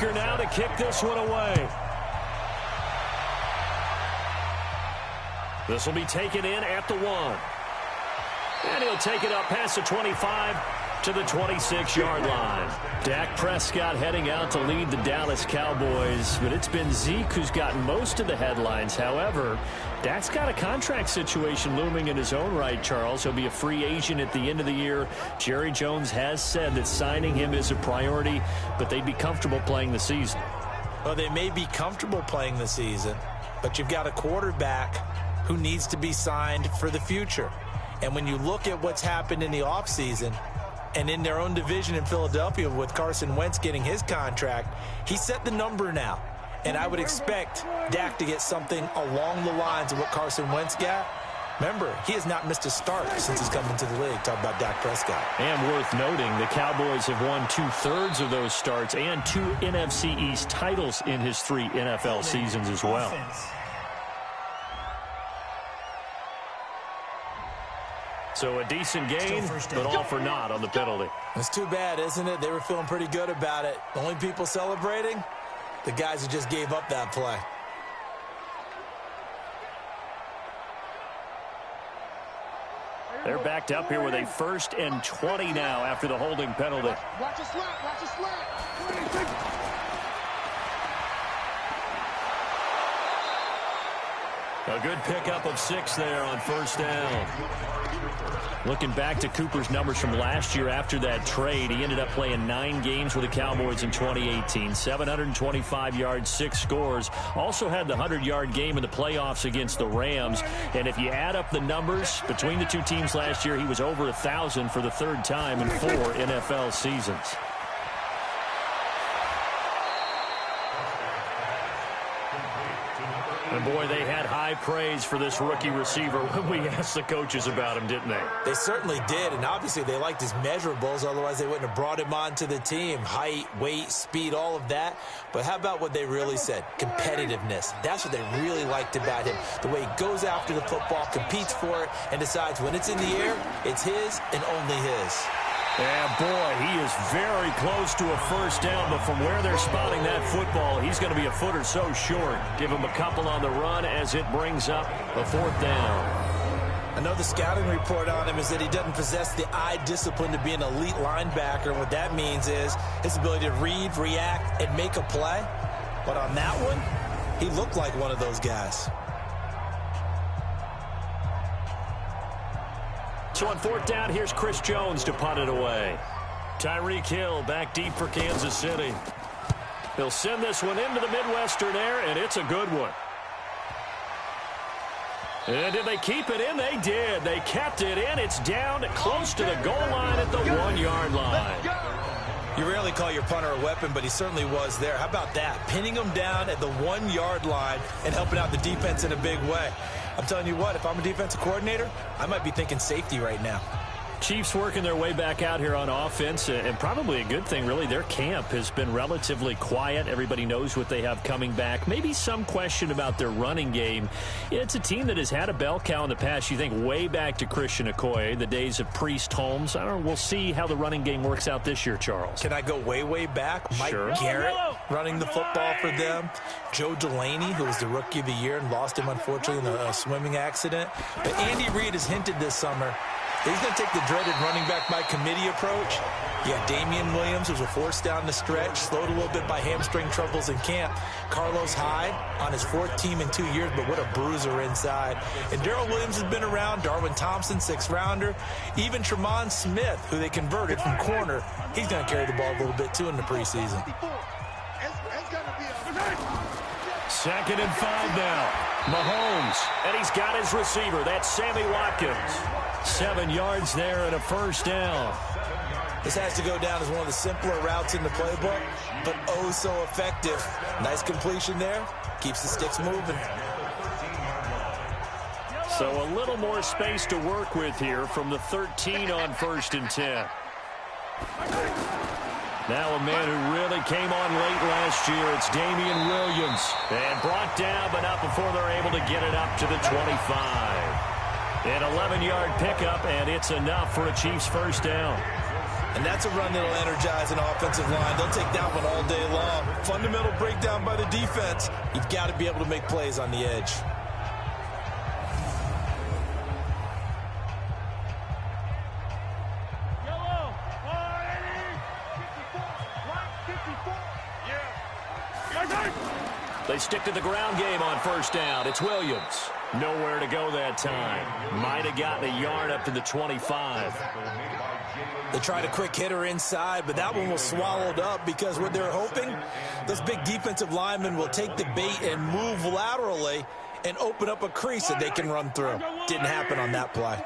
Baker now to kick this one away. This will be taken in at the 1. And he'll take it up past the 25 to the 26-yard line. Dak Prescott heading out to lead the Dallas Cowboys, but it's been Zeke who's gotten most of the headlines. However, Dak's got a contract situation looming in his own right, Charles. He'll be a free agent at the end of the year. Jerry Jones has said that signing him is a priority, but they'd be comfortable playing the season. Well, they may be comfortable playing the season, but you've got a quarterback who needs to be signed for the future. And when you look at what's happened in the offseason, and in their own division in Philadelphia with Carson Wentz getting his contract, he set the number now. And I would expect Dak to get something along the lines of what Carson Wentz got. Remember, he has not missed a start since he's come into the league. Talk about Dak Prescott. And worth noting, the Cowboys have won 2/3 of those starts and 2 NFC East titles in his 3 NFL seasons as well. So a decent gain, but all for naught on the penalty. It's too bad, isn't it? They were feeling pretty good about it. The only people celebrating, the guys who just gave up that play. They're backed up here with a 1st and 20 now after the holding penalty. Watch a slap, watch a slap. A good pickup of 6 there on 1st down. Looking back to Cooper's numbers from last year after that trade, he ended up playing 9 games with the Cowboys in 2018. 725 yards, 6 scores. Also had the 100-yard game in the playoffs against the Rams. And if you add up the numbers between the 2 teams last year, he was over 1,000 for the 3rd time in 4 NFL seasons. And, boy, they had high praise for this rookie receiver when we asked the coaches about him, didn't they? They certainly did, and obviously they liked his measurables. Otherwise, they wouldn't have brought him onto the team. Height, weight, speed, all of that. But how about what they really said? Competitiveness. That's what they really liked about him. The way he goes after the football, competes for it, and decides when it's in the air, it's his and only his. And, boy, he is very close to a 1st down, but from where they're spotting that football, he's going to be a foot or so short. Give him a couple on the run as it brings up a 4th down. I know the scouting report on him is that he doesn't possess the eye discipline to be an elite linebacker. And what that means is his ability to read, react, and make a play. But on that one, he looked like one of those guys. So on 4th down, here's Chris Jones to punt it away. Tyreek Hill back deep for Kansas City. He'll send this one into the Midwestern air, and it's a good one. And did they keep it in? They did. They kept it in. It's down close to the goal line at the 1-yard line. You rarely call your punter a weapon, but he certainly was there. How about that? Pinning him down at the 1-yard line and helping out the defense in a big way. I'm telling you what, if I'm a defensive coordinator, I might be thinking safety right now. Chiefs working their way back out here on offense, and probably a good thing, really. Their camp has been relatively quiet. Everybody knows what they have coming back. Maybe some question about their running game. It's a team that has had a bell cow in the past. You think way back to Christian Okoye, the days of Priest Holmes. I don't know, we'll see how the running game works out this year, Charles. Can I go way, way back? Mike Sure. Garrett running the football for them. Joe Delaney, who was the Rookie of the Year and lost him, unfortunately, in a swimming accident. But Andy Reid has hinted this summer he's going to take the dreaded running back by committee approach. You got Damian Williams, who's a force down the stretch, slowed a little bit by hamstring troubles in camp. Carlos Hyde on his 4th team in 2 years, but what a bruiser inside. And Darrell Williams has been around. Darwin Thompson, 6th-rounder. Even Tremont Smith, who they converted from corner, he's going to carry the ball a little bit, too, in the preseason. 2nd and 5 now. Mahomes, and he's got his receiver. That's Sammy Watkins. 7 yards there and a 1st down. This has to go down as one of the simpler routes in the playbook, but oh so effective. Nice completion there. Keeps the sticks moving. So a little more space to work with here from the 13 on 1st and 10. Now a man who really came on late last year, it's Damian Williams. And brought down, but not before they're able to get it up to the 25. An 11-yard pickup, and it's enough for a Chiefs 1st down. And that's a run that'll energize an offensive line. They'll take that one all day long. Fundamental breakdown by the defense. You've got to be able to make plays on the edge. They stick to the ground game on first down. It's Williams. Nowhere to go that time. Might have gotten a yard up to the 25. They tried a quick hitter inside, but that one was swallowed up because what they're hoping, those big defensive linemen will take the bait and move laterally and open up a crease that they can run through. Didn't happen on that play.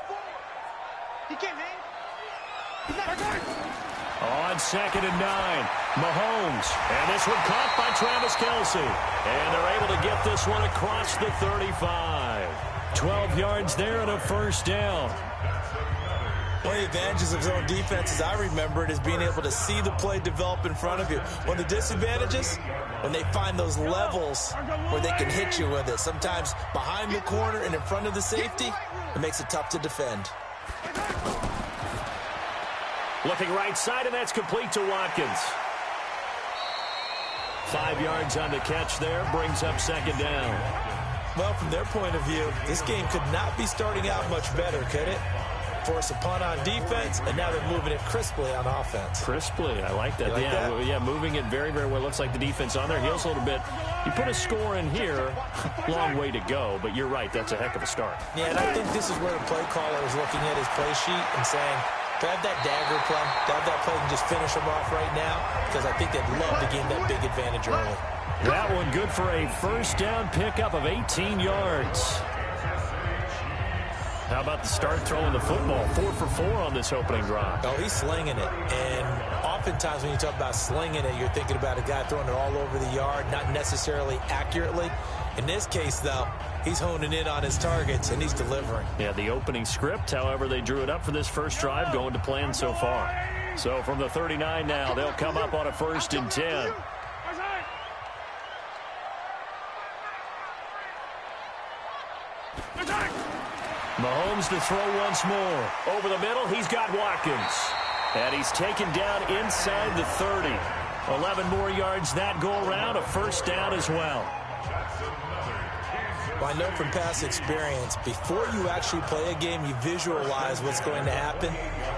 On 2nd and 9, Mahomes. And this one caught by Travis Kelce. And they're able to get this one across the 35. 12 yards there and a first down. One of the advantages of zone defense, as I remember it, is being able to see the play develop in front of you. One of the disadvantages, when they find those levels where they can hit you with it. Sometimes behind the corner and in front of the safety, it makes it tough to defend. Looking right side, and that's complete to Watkins. 5 yards on the catch there, brings up 2nd down. Well, from their point of view, this game could not be starting out much better, could it? Force a punt on defense, and now they're moving it crisply on offense. Crisply, I like that. Yeah, moving it very, very well. Looks like the defense on their heels a little bit. You put a score in here, long way to go, but you're right, that's a heck of a start. Yeah, and I think this is where the play caller is looking at his play sheet and saying, do I have that dagger play? Do I have that play and just finish them off right now? Because I think they'd love to gain that big advantage early. That one good for a first down pickup of 18 yards. How about the start throwing the football? 4 for 4 on this opening drive. Oh, he's slinging it. And oftentimes when you talk about slinging it, you're thinking about a guy throwing it all over the yard, not necessarily accurately. In this case, though, he's honing in on his targets, and he's delivering. Yeah, the opening script, however, they drew it up for this first drive, going to plan so far. So from the 39 now, they'll come up on a 1st and 10. Mahomes to throw once more. Over the middle, he's got Watkins. And he's taken down inside the 30. 11 more yards that go around, a first down as well. Well, I know from past experience, before you actually play a game, you visualize what's going to happen.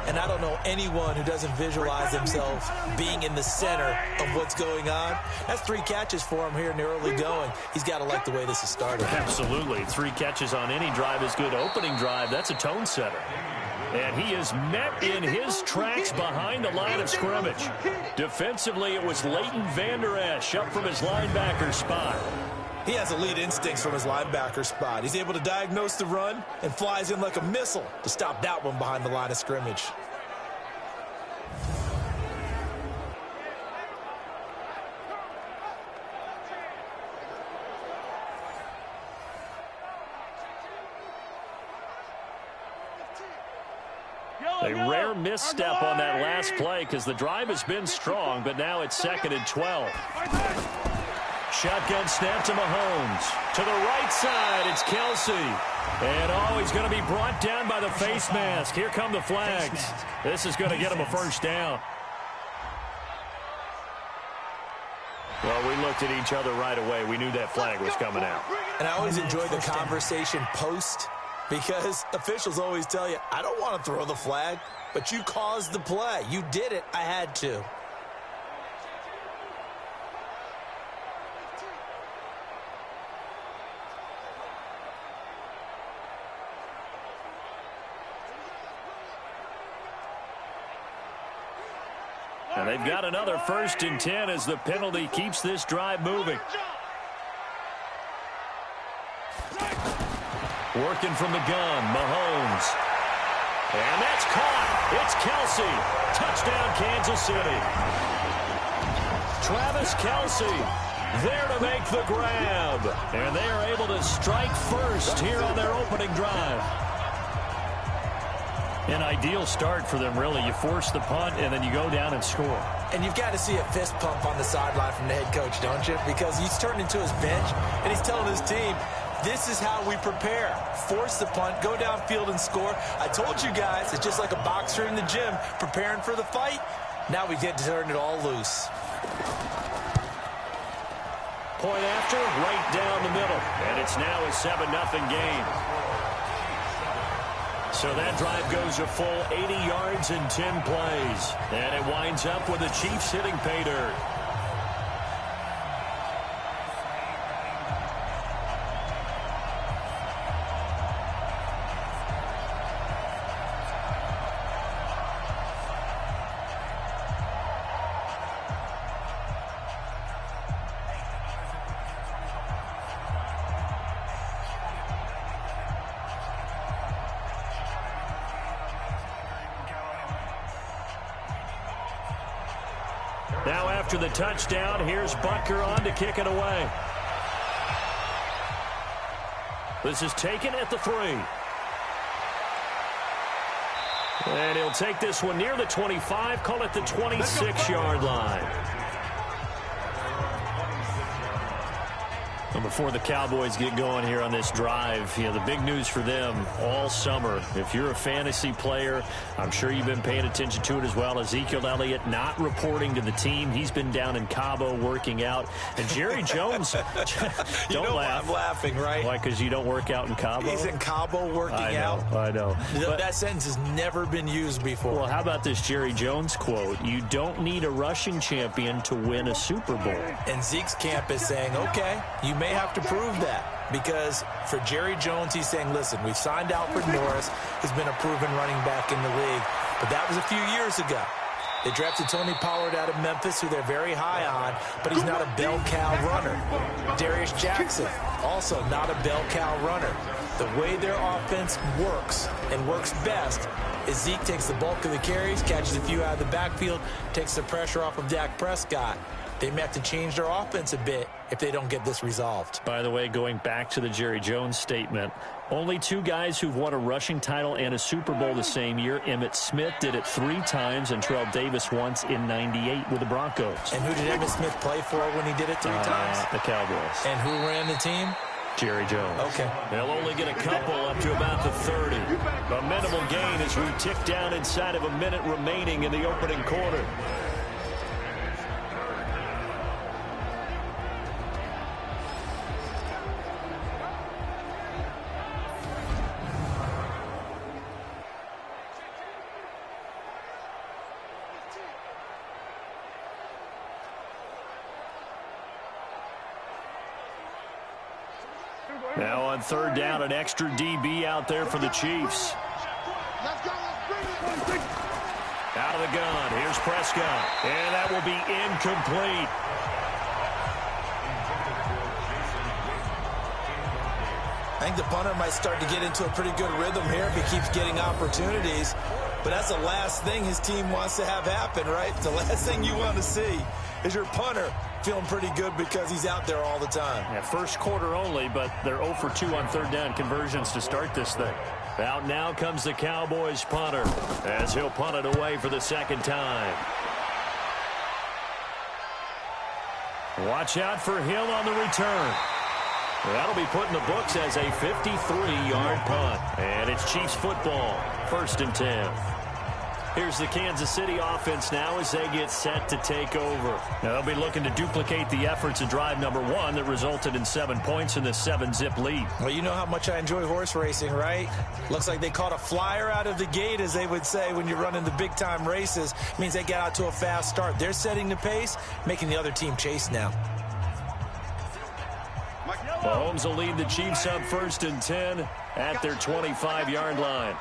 And I don't know anyone who doesn't visualize themselves being in the center of what's going on. That's 3 catches for him here in the early going. He's got to like the way this is started. Absolutely. 3 catches on any drive is good. Opening drive, that's a tone setter. And he is met in his tracks behind the line of scrimmage. Defensively, it was Leighton Vander Esch up from his linebacker spot. He has elite instincts from his linebacker spot. He's able to diagnose the run and flies in like a missile to stop that one behind the line of scrimmage. A rare misstep on that last play because the drive has been strong, but now it's 2nd and 12. Shotgun snap to Mahomes. To the right side, it's Kelce. And, he's going to be brought down by the face mask. Here come the flags. This is going to get him a first down. Well, we looked at each other right away. We knew that flag was coming out. And I always enjoy the conversation post because officials always tell you, I don't want to throw the flag, but you caused the play. You did it. I had to. And they've got another 1st and 10 as the penalty keeps this drive moving. Working from the gun, Mahomes. And that's caught. It's Kelce. Touchdown, Kansas City. Travis Kelce there to make the grab. And they are able to strike first here on their opening drive. An ideal start for them, really. You force the punt, and then you go down and score. And you've got to see a fist pump on the sideline from the head coach, don't you? Because he's turned into his bench, and he's telling his team, This is how we prepare. Force the punt, go downfield and score. I told you guys, it's just like a boxer in the gym preparing for the fight. Now we get to turn it all loose. Point after, right down the middle. And it's now a 7-0 game. So that drive goes a full 80 yards in 10 plays. And it winds up with the Chiefs hitting pay dirt. Now after the touchdown, here's Butker on to kick it away. This is taken at the 3. And he'll take this one near the 25, call it the 26-yard line. And before the Cowboys get going here on this drive, you know, the big news for them all summer, if you're a fantasy player, I'm sure you've been paying attention to it as well. Ezekiel Elliott not reporting to the team. He's been down in Cabo working out. And Jerry Jones, don't laugh. I'm laughing, right? Why, because you don't work out in Cabo? He's in Cabo working out. I know. But that sentence has never been used before. Well, how about this Jerry Jones quote? You don't need a rushing champion to win a Super Bowl. And Zeke's camp is saying, okay, you may have to prove that, because for Jerry Jones, he's saying, listen, we've signed Alfred Morris, who's been a proven running back in the league, but that was a few years ago. They drafted Tony Pollard out of Memphis, who they're very high on, but he's not a bell cow runner. Darius Jackson, also not a bell cow runner. The way their offense works and works best is Zeke takes the bulk of the carries, catches a few out of the backfield, takes the pressure off of Dak Prescott. They may have to change their offense a bit if they don't get this resolved. By the way, going back to the Jerry Jones statement, only 2 guys who've won a rushing title and a Super Bowl the same year. Emmitt Smith did it 3 times, and Terrell Davis once in '98 with the Broncos. And who did Emmitt Smith play for when he did it 3 times? The Cowboys. And who ran the team? Jerry Jones. Okay. They'll only get a couple up to about the 30. A minimal gain as we tick down inside of a minute remaining in the opening quarter. Now on 3rd down, an extra DB out there for the Chiefs. Let's go. Let's bring it. Out of the gun. Here's Prescott. And that will be incomplete. I think the punter might start to get into a pretty good rhythm here if he keeps getting opportunities. But that's the last thing his team wants to have happen, right? The last thing you want to see is your punter feeling pretty good because he's out there all the time. Yeah, first quarter only, but they're 0 for 2 on 3rd down conversions to start this thing. Out now comes the Cowboys punter as he'll punt it away for the 2nd time. Watch out for Hill on the return. That'll be put in the books as a 53-yard punt. And it's Chiefs football, 1st and 10. Here's the Kansas City offense now as they get set to take over. Now they'll be looking to duplicate the efforts of drive number 1 that resulted in 7 points in the 7-zip lead. Well, you know how much I enjoy horse racing, right? Looks like they caught a flyer out of the gate, as they would say when you're running the big-time races. It means they get out to a fast start. They're setting the pace, making the other team chase now. Mahomes will lead the Chiefs up 1st and 10 at their 25-yard line.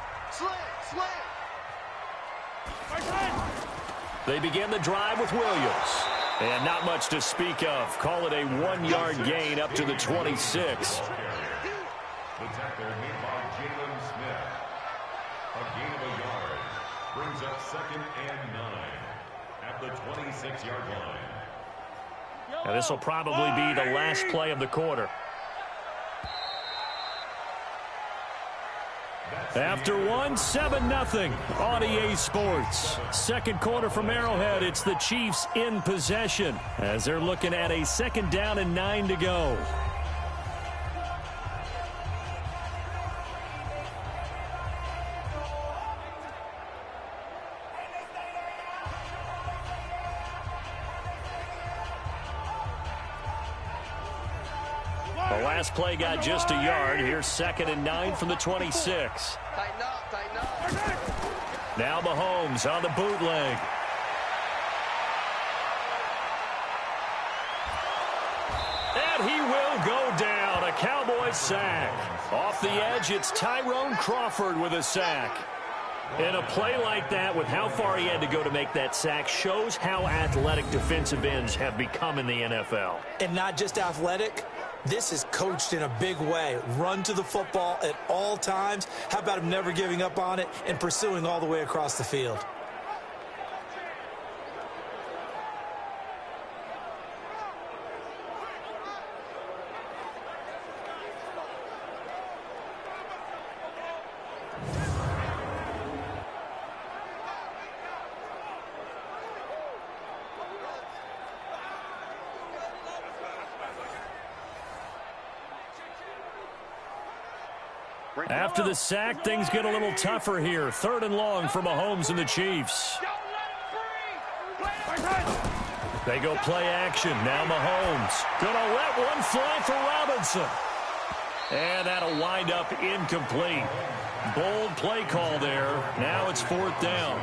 They begin the drive with Williams. And not much to speak of. Call it a 1-yard gain up to the 26. The tackle made by Jalen Smith. A gain of a yard brings up 2nd and 9 at the 26-yard line. Now this will probably be the last play of the quarter. After 1, 7-0 on EA Sports. 2nd quarter from Arrowhead. It's the Chiefs in possession as they're looking at a 2nd down and 9 to go. The last play got just a yard. Here's 2nd and 9 from the 26. Tighten up, tighten up. Now Mahomes on the bootleg. And he will go down. A Cowboys sack. Off the edge, it's Tyrone Crawford with a sack. And a play like that, with how far he had to go to make that sack, shows how athletic defensive ends have become in the NFL. And not just athletic. This is coached in a big way. Run to the football at all times. How about him never giving up on it and pursuing all the way across the field? After the sack, things get a little tougher here. 3rd and long for Mahomes and the Chiefs. They go play action. Now Mahomes gonna let one fly for Robinson. And that'll wind up incomplete. Bold play call there. Now it's 4th down.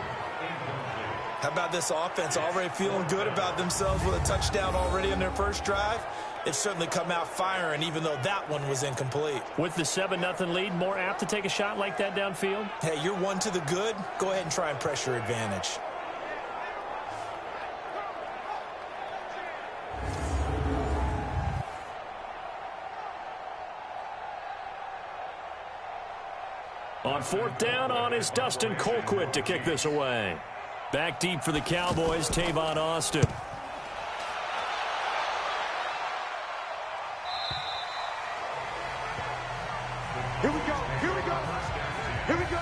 How about this offense already feeling good about themselves with a touchdown already in their first drive? They've certainly come out firing, even though that one was incomplete. With the 7-0 lead, more apt to take a shot like that downfield? Hey, you're one to the good. Go ahead and try and press your advantage. On 4th down, on is Dustin Colquitt to kick this away. Back deep for the Cowboys, Tavon Austin. Here we go, here we go, here we go.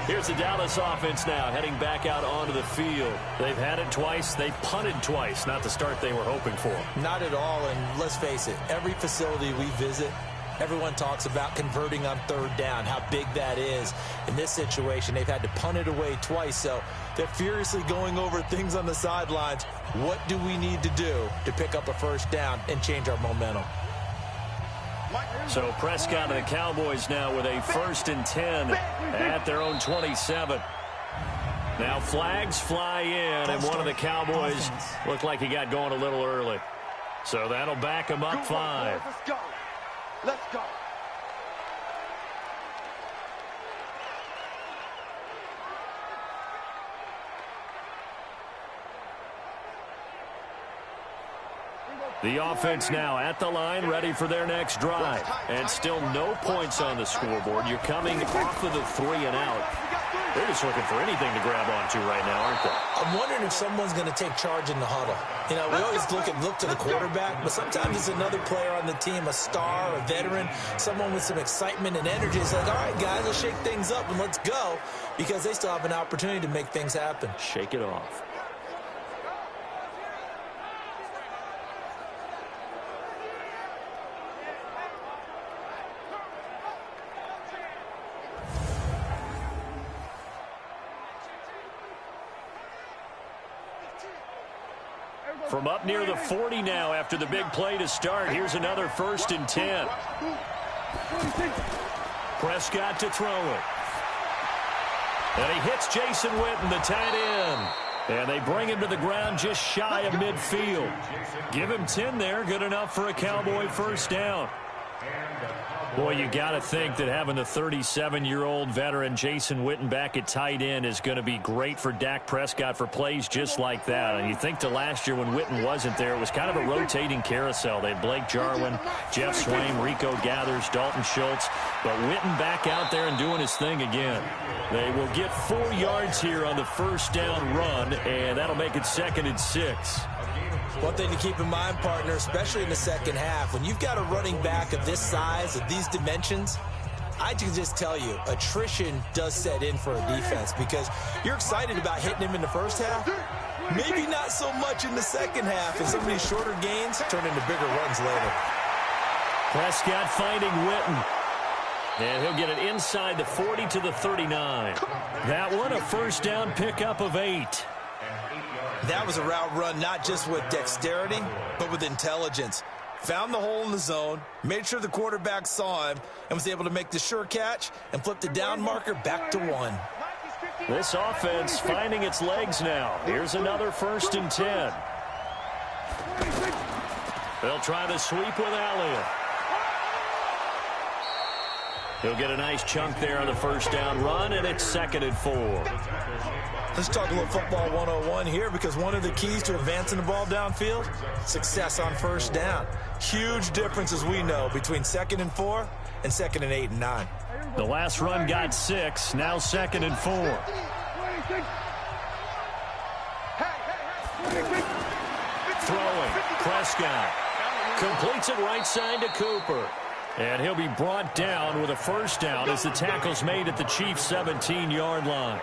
Here's the Dallas offense now, heading back out onto the field. They've had it twice. They've punted twice. Not the start they were hoping for. Not at all, and let's face it, every facility we visit, everyone talks about converting on 3rd down, how big that is. In this situation, they've had to punt it away twice, so they're furiously going over things on the sidelines. What do we need to do to pick up a 1st down and change our momentum? So Prescott and the Cowboys now with a 1st and 10 at their own 27. Now flags fly in, and one of the Cowboys looked like he got going a little early. So that'll back him up 5. Let's go. Let's go. The offense now at the line, ready for their next drive. And still no points on the scoreboard. You're coming off of the 3 and out. They're just looking for anything to grab onto right now, aren't they? I'm wondering if someone's going to take charge in the huddle. You know, we always look to the quarterback, but sometimes it's another player on the team, a star, a veteran, someone with some excitement and energy. It's like, all right, guys, let's shake things up and let's go, because they still have an opportunity to make things happen. Shake it off. From up near the 40 now after the big play to start. Here's another 1st and 10. Prescott to throw it. And he hits Jason Witten, the tight end. And they bring him to the ground just shy of midfield. Give him 10 there. Good enough for a Cowboy 1st down. Boy, you got to think that having the 37-year-old veteran Jason Witten back at tight end is going to be great for Dak Prescott for plays just like that. And you think to last year when Witten wasn't there, it was kind of a rotating carousel. They had Blake Jarwin, Jeff Swain, Rico Gathers, Dalton Schultz. But Witten back out there and doing his thing again. They will get 4 yards here on the 1st down run, and that'll make it 2nd and 6. One thing to keep in mind, partner, especially in the second half, when you've got a running back of this size, of these dimensions, I can just tell you, attrition does set in for a defense, because you're excited about hitting him in the first half, maybe not so much in the second half, and some of these shorter gains turn into bigger runs later. Prescott finding Witten. And he'll get it inside the 40 to the 39. That one, a 1st down pickup of 8. That was a route run not just with dexterity, but with intelligence. found the hole in the zone, made sure the quarterback saw him, and was able to make the sure catch and flip the down marker back to 1. This offense finding its legs now. Here's another 1st and 10. They'll try the sweep with Elliott. He'll get a nice chunk there on the 1st down run, and it's 2nd and 4. Let's talk a little football 101 here, because one of the keys to advancing the ball downfield, success on 1st down. Huge difference, as we know, between 2nd and 4 and 2nd and 8 and 9. The last run got 6, now 2nd and 4. Throwing, Prescott. Completes it right side to Cooper. And he'll be brought down with a 1st down as the tackle's made at the Chiefs' 17-yard line.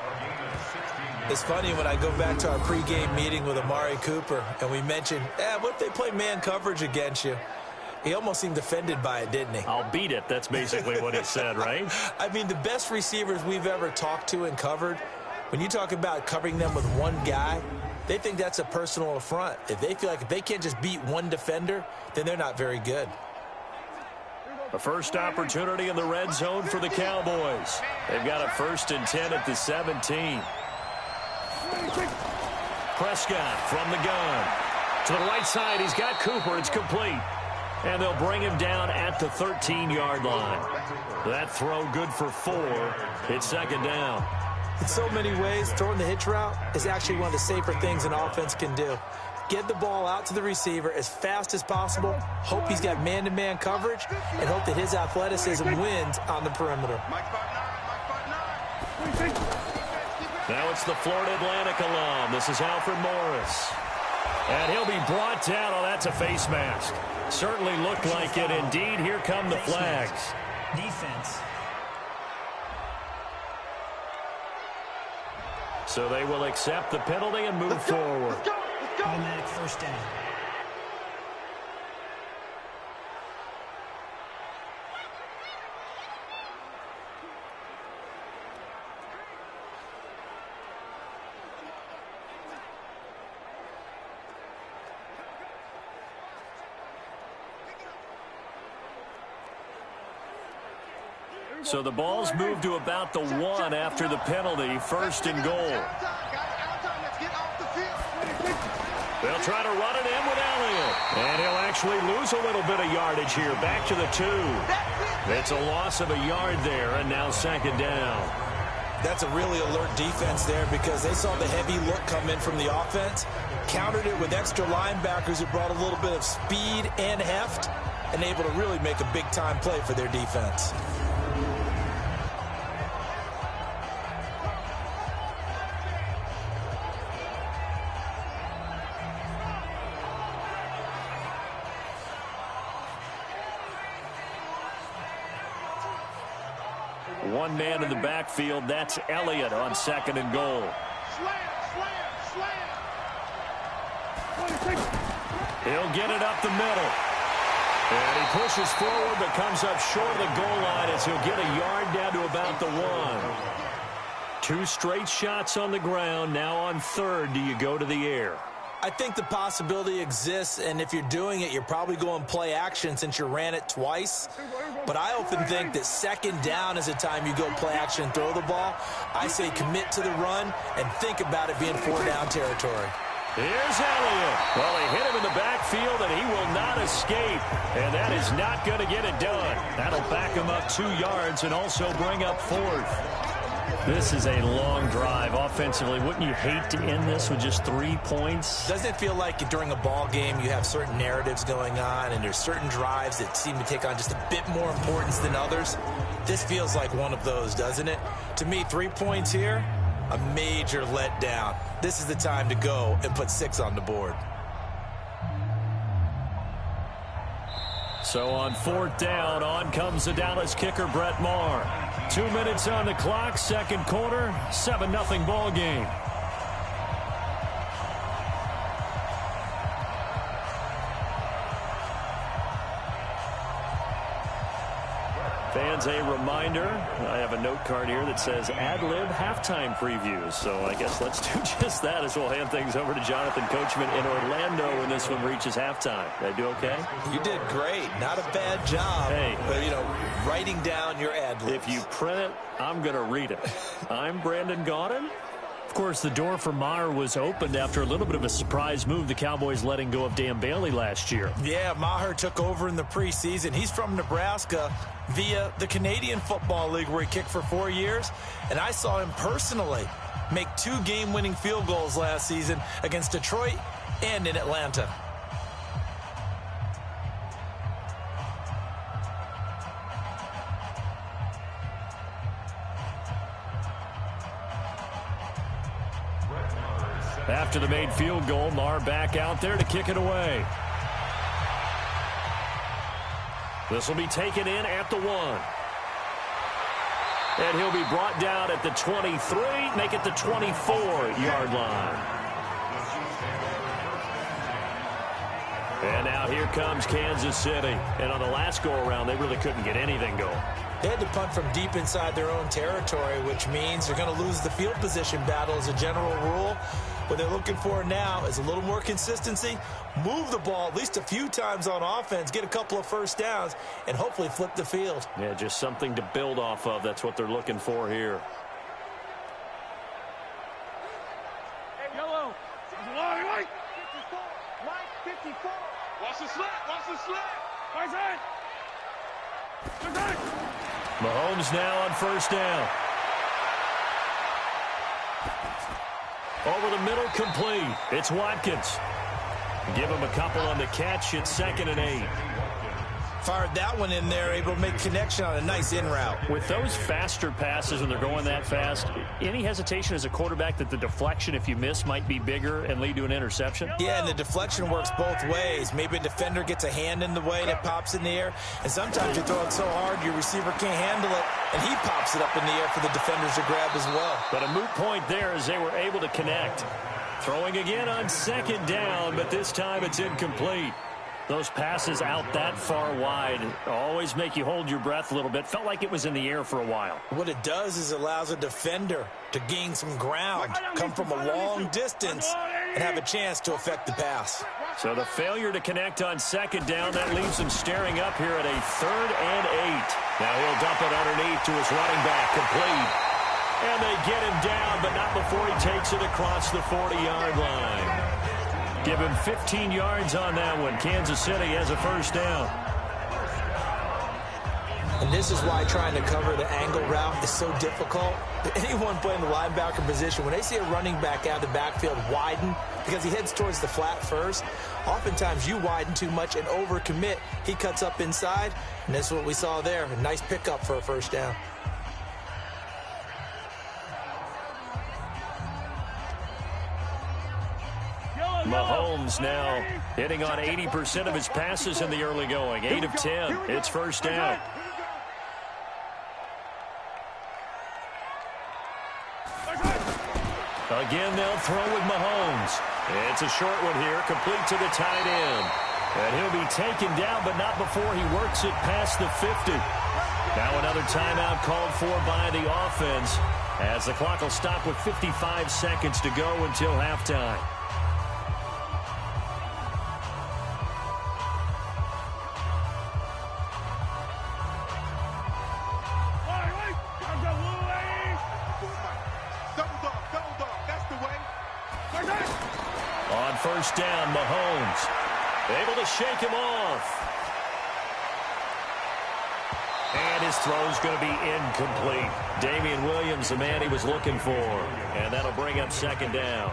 It's funny when I go back to our pregame meeting with Amari Cooper, and we mentioned, what if they play man coverage against you? He almost seemed offended by it, didn't he? I'll beat it. That's basically what he said, right? I mean, the best receivers we've ever talked to and covered, when you talk about covering them with one guy, they think that's a personal affront. If they feel like if they can't just beat one defender, then they're not very good. A first opportunity in the red zone for the Cowboys. They've got a 1st and 10 at the 17. Prescott from the gun. To the right side, he's got Cooper. It's complete. And they'll bring him down at the 13-yard line. That throw good for 4. It's 2nd down. In so many ways, throwing the hitch route is actually one of the safer things an offense can do. Get the ball out to the receiver as fast as possible, hope he's got man-to-man coverage, and hope that his athleticism wins on the perimeter. Now it's the Florida Atlantic alum. This is Alfred Morris. And he'll be brought down. Oh, that's a face mask. Certainly looked like it. Indeed, here come the flags. Defense. So they will accept the penalty and move forward. Automatic 1st down. So the ball's moved to about the 1 after the penalty. 1st and goal. They'll try to run it in with Elliott. And he'll actually lose a little bit of yardage here. Back to the 2. It's a loss of a yard there, and now 2nd down. That's a really alert defense there, because they saw the heavy look come in from the offense, countered it with extra linebackers who brought a little bit of speed and heft, and able to really make a big-time play for their defense. One man in the backfield. That's Elliott on 2nd and goal. He'll get it up the middle. And he pushes forward but comes up short of the goal line as he'll get a yard down to about the 1. 2 straight shots on the ground. Now on 3rd, do you go to the air? I think the possibility exists, and if you're doing it, you're probably going play action since you ran it twice. But I often think that 2nd down is a time you go play action and throw the ball. I say commit to the run and think about it being 4-down territory. Here's Elliott. Well, they hit him in the backfield, and he will not escape. And that is not going to get it done. That'll back him up 2 yards and also bring up 4th. This is a long drive offensively. Wouldn't you hate to end this with just 3 points? Doesn't it feel like during a ball game you have certain narratives going on and there's certain drives that seem to take on just a bit more importance than others? This feels like one of those, doesn't it? To me, 3 points here, a major letdown. This is the time to go and put 6 on the board. So on 4th down, on comes the Dallas kicker, Brett Maher. 2 minutes on the clock, 2nd quarter, 7-0 ball game. Fans, a reminder, I have a note card here that says ad-lib halftime previews. So I guess let's do just that as we'll hand things over to Jonathan Coachman in Orlando when this one reaches halftime. Did I do okay? You did great. Not a bad job. Hey. But, you know, writing down your ad-libs. If you print it, I'm going to read it. I'm Brandon Gaudin. Of course, the door for Maher was opened after a little bit of a surprise move. The Cowboys letting go of Dan Bailey last year. Yeah, Maher took over in the preseason. He's from Nebraska via the Canadian Football League where he kicked for 4 years. And I saw him personally make 2 game-winning field goals last season against Detroit and in Atlanta. After the made field goal, Maher back out there to kick it away. This will be taken in at the 1. And he'll be brought down at the 23, make it the 24-yard line. And now here comes Kansas City. And on the last go-around, they really couldn't get anything going. They had to punt from deep inside their own territory, which means they're going to lose the field position battle as a general rule. What they're looking for now is a little more consistency, move the ball at least a few times on offense, get a couple of first downs, and hopefully flip the field. Yeah, just something to build off of. That's what they're looking for here. Hey, yellow. White. 54. White, 54. Watch the slant. Watch the slant. Right side. Right side. Mahomes now on first down. Over the middle, complete. It's Watkins. Give him a couple on the catch. It's 2nd and 8. Fired that one in there, able to make connection on a nice in route. With those faster passes when they're going that fast, any hesitation as a quarterback that the deflection, if you miss, might be bigger and lead to an interception? Yeah, and the deflection works both ways. Maybe a defender gets a hand in the way and it pops in the air. And sometimes you throw it so hard your receiver can't handle it, and he pops it up in the air for the defenders to grab as well. But a moot point there as they were able to connect. Throwing again on 2nd down, but this time it's incomplete. Those passes out that far wide always make you hold your breath a little bit. Felt like it was in the air for a while. What it does is allows a defender to gain some ground, come from a long distance, and have a chance to affect the pass. So the failure to connect on 2nd down, that leaves him staring up here at a 3rd and 8. Now he'll dump it underneath to his running back, complete. And they get him down, but not before he takes it across the 40-yard line. Give him 15 yards on that one. Kansas City has a first down. And this is why trying to cover the angle route is so difficult. Anyone playing the linebacker position, when they see a running back out of the backfield widen, because he heads towards the flat first, oftentimes you widen too much and overcommit. He cuts up inside, and that's what we saw there. A nice pickup for a first down. Mahomes now hitting on 80% of his passes in the early going. 8 of 10. It's first down. Again, they'll throw with Mahomes. It's a short one here, complete to the tight end. And he'll be taken down, but not before he works it past the 50. Now another timeout called for by the offense, as the clock will stop with 55 seconds to go until halftime. On first down, Mahomes able to shake him off. And his throw's going to be incomplete. Damian Williams, the man he was looking for. And that'll bring up 2nd down.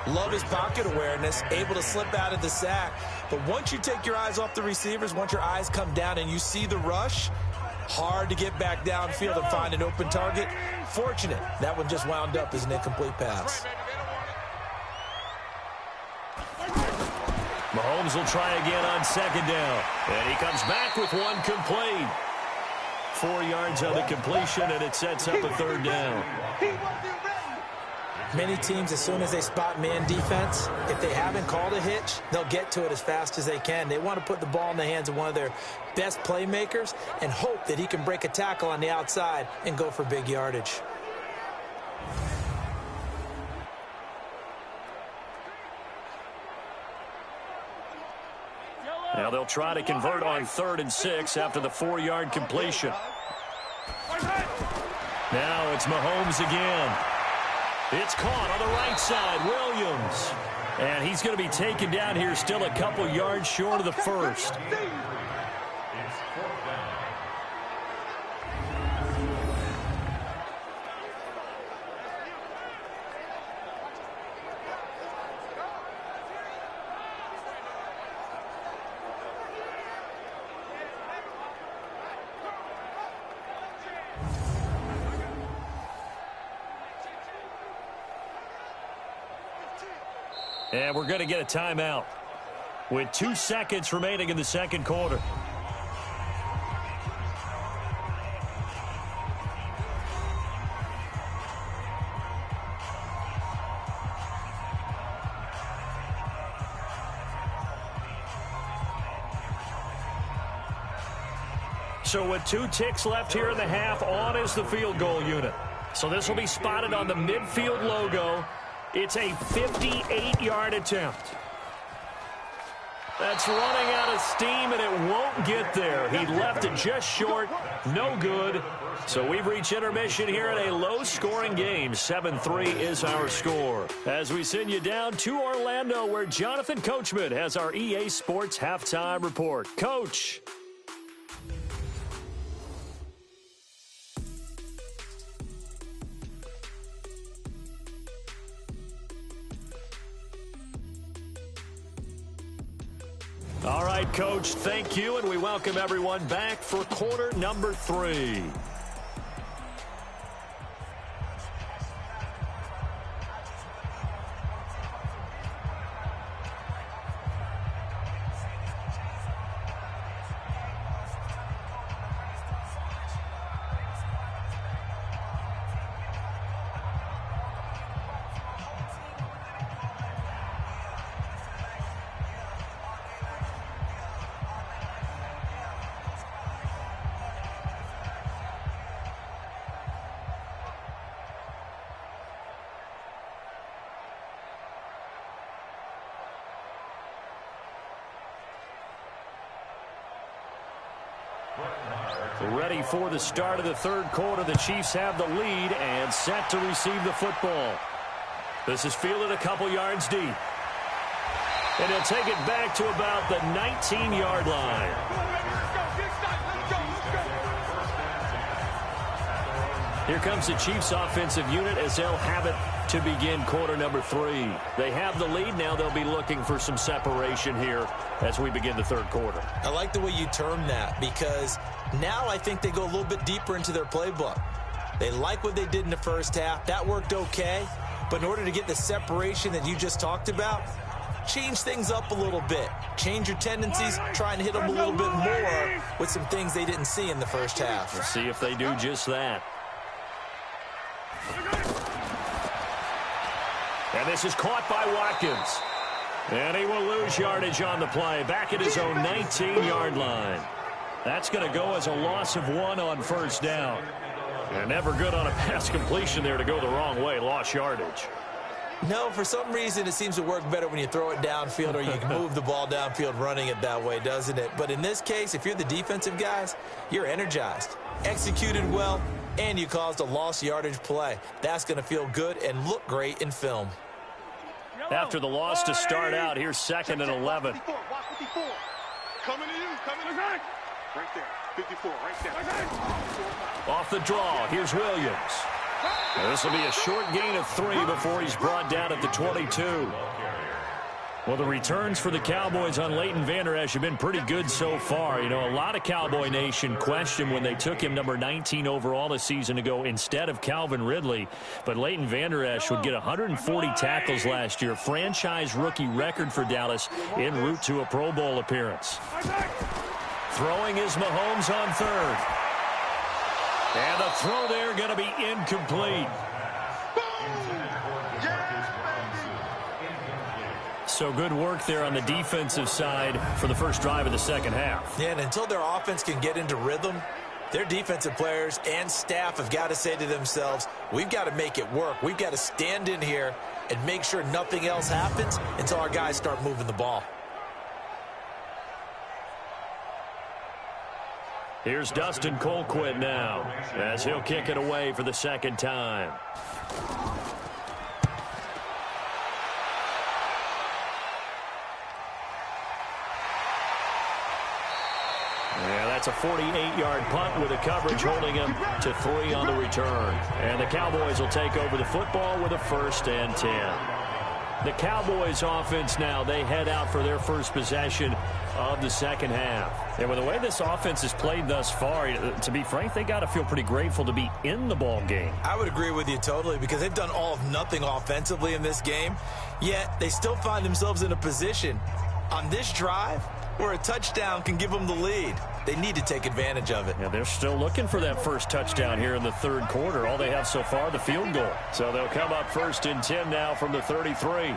Love his pocket awareness, able to slip out of the sack. But once you take your eyes off the receivers, once your eyes come down and you see the rush, hard to get back downfield and find an open target. Fortunate, that one just wound up as an incomplete pass. Mahomes will try again on 2nd down. And he comes back with one complete. 4 yards on the completion, and it sets up a 3rd down. Many teams, as soon as they spot man defense, if they haven't called a hitch, they'll get to it as fast as they can. They want to put the ball in the hands of one of their best playmakers and hope that he can break a tackle on the outside and go for big yardage. Now they'll try to convert on 3rd and 6 after the 4-yard completion. Now it's Mahomes again. It's caught on the right side, Williams. And he's going to be taken down here still a couple yards short of the first. And we're going to get a timeout with 2 seconds remaining in the second quarter. So with 2 ticks left here in the half, on is the field goal unit. So this will be spotted on the midfield logo. It's a 58-yard attempt. That's running out of steam, and it won't get there. He left it just short. No good. So we've reached intermission here in a low-scoring game. 7-3 is our score. As we send you down to Orlando, where Jonathan Coachman has our EA Sports Halftime Report. Coach. All right, Coach, thank you, and we welcome everyone back for quarter number 3. Ready for the start of the third quarter. The Chiefs have the lead and set to receive the football. This is fielded a couple yards deep. And he'll take it back to about the 19-yard line. Here comes the Chiefs offensive unit as they'll have it to begin quarter number 3. They have the lead. Now they'll be looking for some separation here as we begin the third quarter. I like the way you term that, because now I think they go a little bit deeper into their playbook. They like what they did in the first half. That worked okay. But in order to get the separation that you just talked about, change things up a little bit. Change your tendencies, try and hit them a little bit more with some things they didn't see in the first half. We'll see if they do just that. And this is caught by Watkins. And he will lose yardage on the play. Back at his own 19-yard line. That's going to go as a loss of 1 on first down. And never good on a pass completion there to go the wrong way. Lost yardage. No, for some reason it seems to work better when you throw it downfield or you can move the ball downfield running it that way, doesn't it? But in this case, if you're the defensive guys, you're energized, executed well, and you caused a lost yardage play. That's going to feel good and look great in film. After the loss to start out, here's 2nd and 11. Watch 54. Coming to you. Coming to you. Right there. 54. Right there. Off the draw, here's Williams. This will be a short gain of 3 before he's brought down at the 22. Well, the returns for the Cowboys on Leighton Vander Esch have been pretty good so far. You know, a lot of Cowboy Nation questioned when they took him number 19 overall a season ago instead of Calvin Ridley. But Leighton Vander Esch would get 140 tackles last year, franchise rookie record for Dallas, en route to a Pro Bowl appearance. Throwing is Mahomes on 3rd. And the throw there going to be incomplete. So good work there on the defensive side for the first drive of the second half. Yeah, and until their offense can get into rhythm, their defensive players and staff have got to say to themselves, we've got to make it work. We've got to stand in here and make sure nothing else happens until our guys start moving the ball. Here's Dustin Colquitt now as he'll kick it away for the second time. Yeah, that's a 48-yard punt with a coverage holding him to 3 on the return. And the Cowboys will take over the football with a 1st and 10. The Cowboys offense now, they head out for their first possession of the second half. And with the way this offense has played thus far, to be frank, they got to feel pretty grateful to be in the ball game. I would agree with you totally because they've done all of nothing offensively in this game, yet they still find themselves in a position on this drive where a touchdown can give them the lead. They need to take advantage of it. Yeah, they're still looking for that first touchdown here in the third quarter. All they have so far, the field goal. So they'll come up 1st and 10 now from the 33.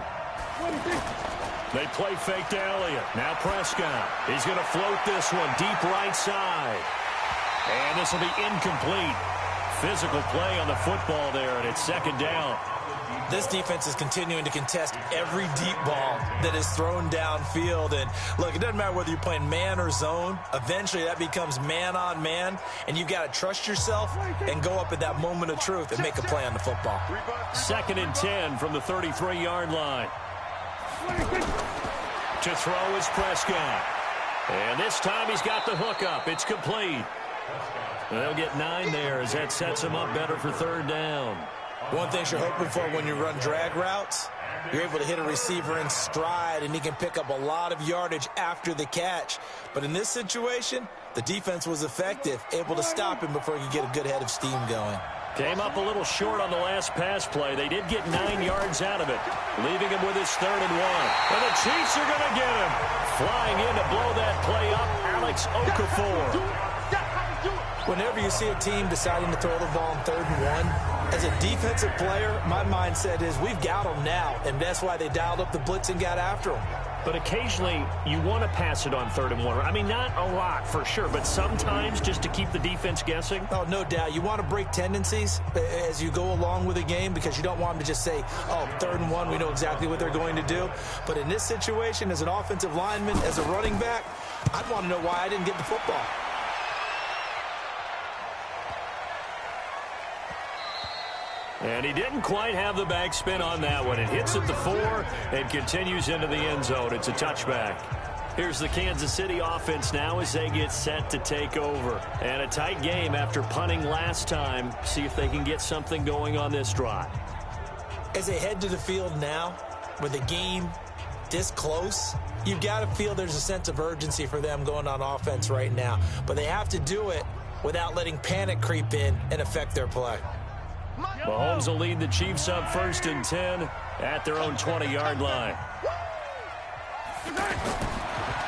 They play fake to Elliott. Now Prescott. He's going to float this one deep right side. And this will be incomplete. Physical play on the football there, and it's 2nd down. This defense is continuing to contest every deep ball that is thrown downfield. And, look, it doesn't matter whether you're playing man or zone. Eventually, that becomes man-on-man, and you've got to trust yourself and go up at that moment of truth and make a play on the football. 2nd and 10 from the 33-yard line. To throw is Prescott. And this time he's got the hook up. It's complete. They'll get 9 there as that sets him up better for 3rd down. One thing you're hoping for when you run drag routes, you're able to hit a receiver in stride, and he can pick up a lot of yardage after the catch. But in this situation, the defense was effective, able to stop him before he could get a good head of steam going. Came up a little short on the last pass play. They did get 9 yards out of it, leaving him with his 3rd and 1. And the Chiefs are going to get him. Flying in to blow that play up, Alex Okafor. Whenever you see a team deciding to throw the ball on 3rd and 1, as a defensive player, my mindset is we've got them now, and that's why they dialed up the blitz and got after them. But occasionally, you want to pass it on 3rd and 1. I mean, not a lot for sure, but sometimes just to keep the defense guessing. Oh, no doubt. You want to break tendencies as you go along with a game because you don't want them to just say, oh, 3rd and 1, we know exactly what they're going to do. But in this situation, as an offensive lineman, as a running back, I'd want to know why I didn't get the football. And he didn't quite have the backspin on that one. It hits at the 4 and continues into the end zone. It's a touchback. Here's the Kansas City offense now as they get set to take over. And a tight game after punting last time. See if they can get something going on this drive. As they head to the field now, with the game this close, you've got to feel there's a sense of urgency for them going on offense right now. But they have to do it without letting panic creep in and affect their play. Mahomes will lead the Chiefs up 1st and 10 at their own 20-yard line.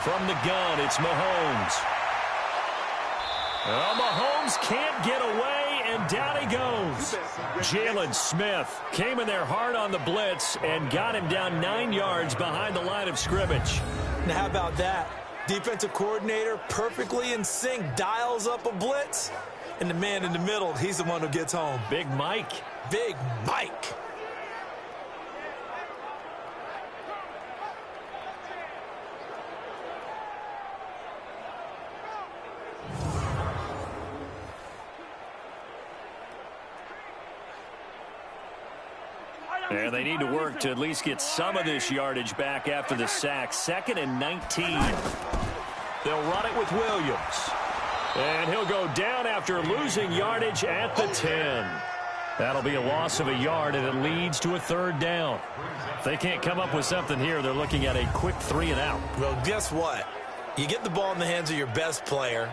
From the gun, it's Mahomes. Oh, Mahomes can't get away, and down he goes. Jalen Smith came in there hard on the blitz and got him down 9 yards behind the line of scrimmage. Now, how about that? Defensive coordinator perfectly in sync, dials up a blitz. And the man in the middle, he's the one who gets home. Big Mike. Big Mike. And they need to work to at least get some of this yardage back after the sack. 2nd and 19. They'll run it with Williams. And he'll go down after losing yardage at the 10. That'll be a loss of a yard, and it leads to a 3rd down. If they can't come up with something here, they're looking at a quick 3 and out. Well, guess what? You get the ball in the hands of your best player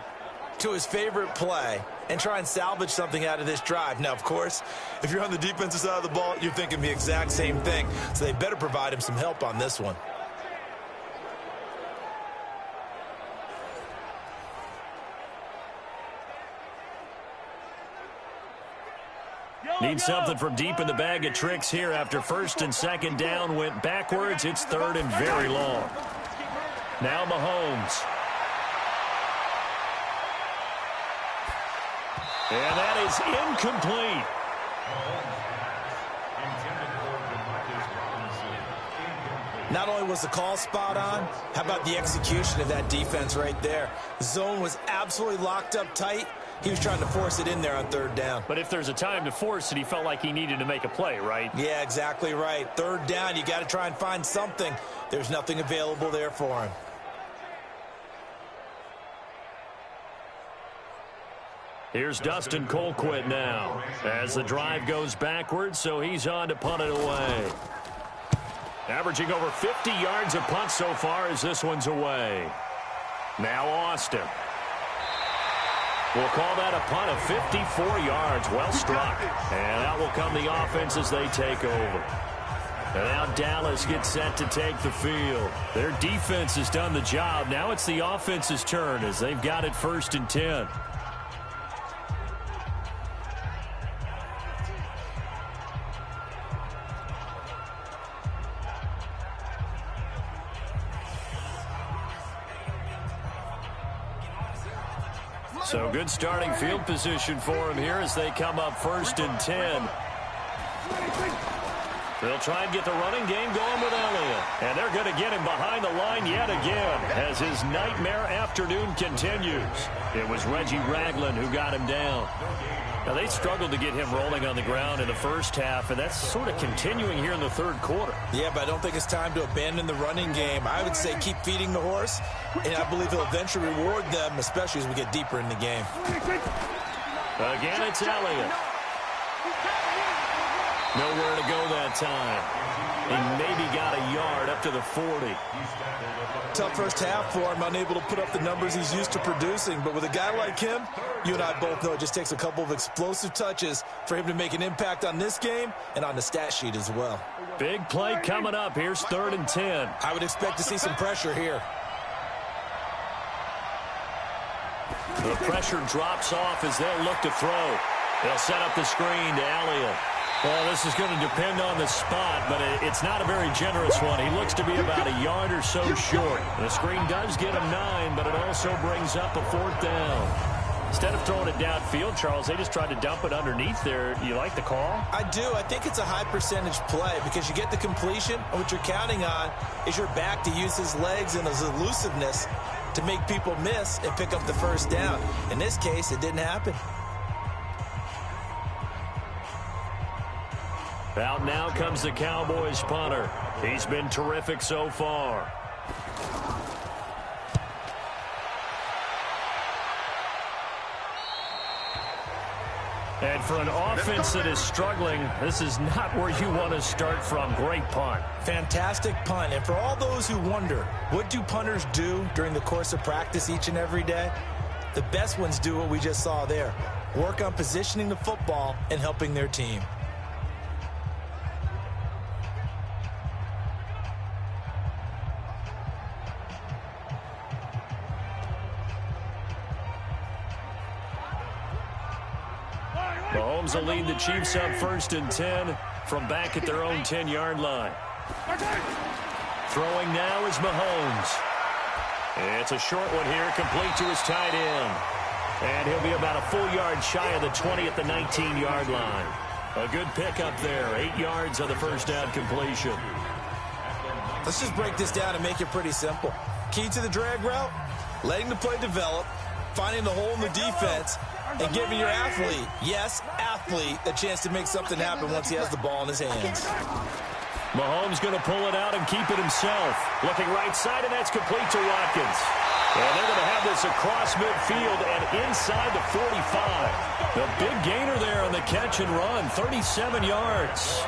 to his favorite play and try and salvage something out of this drive. Now, of course, if you're on the defensive side of the ball, you're thinking the exact same thing. So they better provide him some help on this one. Yo, Need something from deep in the bag of tricks here after first and second down went backwards. It's third and very long. Now Mahomes. And that is incomplete. Not only was the call spot on, how about the execution of that defense right there? The zone was absolutely locked up tight. He was trying to force it in there on third down. But if there's a time to force it, he felt like he needed to make a play, right? Yeah, exactly right. Third down, you got to try and find something. There's nothing available there for him. Here's Dustin Colquitt now as the drive goes backwards, so he's on to punt it away. Averaging over 50 yards a punt so far as this one's away. Now Austin. We'll call that a punt of 54 yards. Well struck. And out will come the offense as they take over. And now Dallas gets set to take the field. Their defense has done the job. Now it's the offense's turn as they've got it first and 10. So good starting field position for him here as they come up first and 10. They'll try and get the running game going with Elliott. And they're going to get him behind the line yet again as his nightmare afternoon continues. It was Reggie Ragland who got him down. Now, they struggled to get him rolling on the ground in the first half, and that's sort of continuing here in the third quarter. Yeah, but I don't think it's time to abandon the running game. I would say keep feeding the horse, and I believe he'll eventually reward them, especially as we get deeper in the game. Again, it's Elliott. Nowhere to go that time. He maybe got a yard up to the 40. Tough first half for him, unable to put up the numbers he's used to producing. But with a guy like him, you and I both know it just takes a couple of explosive touches for him to make an impact on this game and on the stat sheet as well. Big play coming up. Here's third and 10. I would expect to see some pressure here. The pressure drops off as they'll look to throw. They'll set up the screen to Elliott. Well, this is going to depend on the spot, but it's not a very generous one. He looks to be about a yard or so short. The screen does get him 9, but it also brings up a fourth down. Instead of throwing it downfield, Charles, they just tried to dump it underneath there. You like the call? I do. I think it's a high percentage play because you get the completion, and what you're counting on is your back to use his legs and his elusiveness to make people miss and pick up the first down. In this case, it didn't happen. Out now comes the Cowboys punter. He's been terrific so far. And for an offense that is struggling, this is not where you want to start from. Great punt. Fantastic punt. And for all those who wonder, what do punters do during the course of practice each and every day? The best ones do what we just saw there. Work on positioning the football and helping their team. Mahomes will lead the Chiefs up first and 10 from back at their own 10-yard line. Throwing now is Mahomes. It's a short one here, complete to his tight end. And he'll be about a full yard shy of the 20 at the 19-yard line. A good pickup there, 8 yards on the first down completion. Let's just break this down and make it pretty simple. Key to the drag route, letting the play develop, finding the hole in the defense, and giving your athlete, yes, athlete, a chance to make something happen once he has the ball in his hands. Mahomes going to pull it out and keep it himself. Looking right side, and that's complete to Watkins. And they're going to have this across midfield and inside the 45. The big gainer there on the catch and run, 37 yards.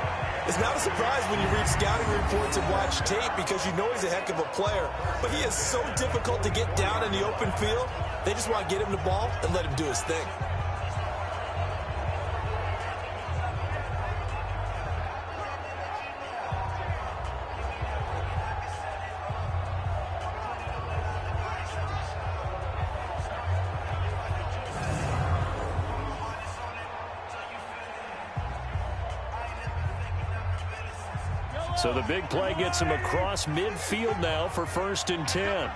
It's not a surprise when you read scouting reports and watch tape because you know he's a heck of a player. But he is so difficult to get down in the open field. They just want to get him the ball and let him do his thing. So the big play gets him across midfield now for 1st and 10.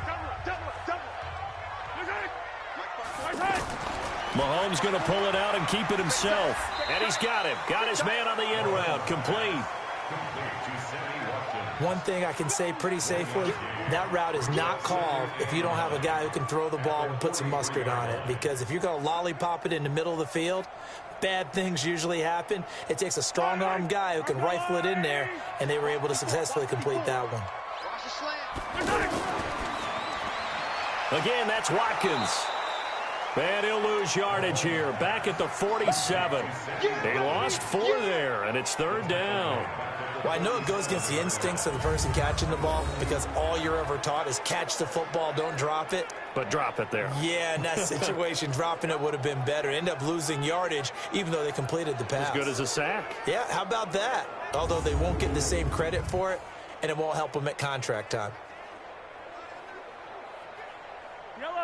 Mahomes going to pull it out and keep it himself. And he's got him. Got his man on the end route. Complete. One thing I can say pretty safely, that route is not called if you don't have a guy who can throw the ball and put some mustard on it. Because if you're going to lollipop it in the middle of the field, bad things usually happen. It takes a strong-arm guy who can rifle it in there, and they were able to successfully complete that one. Again, that's Watkins. And he'll lose yardage here. Back at the 47. They lost 4 there, and it's 3rd down. Well, I know it goes against the instincts of the person catching the ball because all you're ever taught is catch the football, don't drop it. But drop it there. Yeah, in that situation, dropping it would have been better. End up losing yardage, even though they completed the pass. As good as a sack. Yeah, how about that? Although they won't get the same credit for it, and it won't help them at contract time.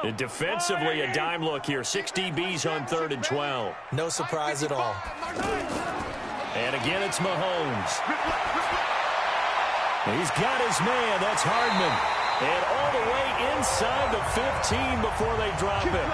And defensively, a dime look here. 6 DBs on 3rd and 12. No surprise at all. And again, it's Mahomes. He's got his man. That's Hardman. And all the way inside the 15 before they drop it.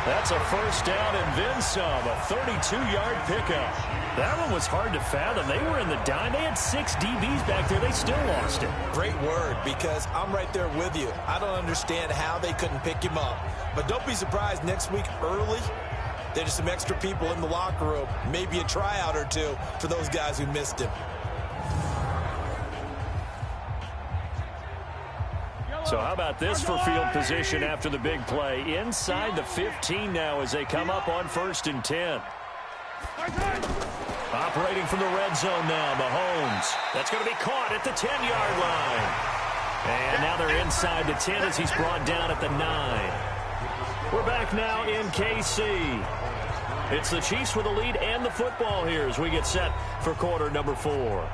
That's a 1st down and then some. A 32-yard pickup. That one was hard to fathom. They were in the dime. They had 6 DBs back there. They still lost it. Great word, because I'm right there with you. I don't understand how they couldn't pick him up. But don't be surprised next week early, there's some extra people in the locker room. Maybe a tryout or two for those guys who missed him. So how about this for field position after the big play? Inside the 15 now as they come up on 1st and 10. Operating from the red zone now, Mahomes. That's going to be caught at the 10-yard line. And now they're inside the 10 as he's brought down at the 9. We're back now in KC. It's the Chiefs with the lead and the football here as we get set for quarter number 4.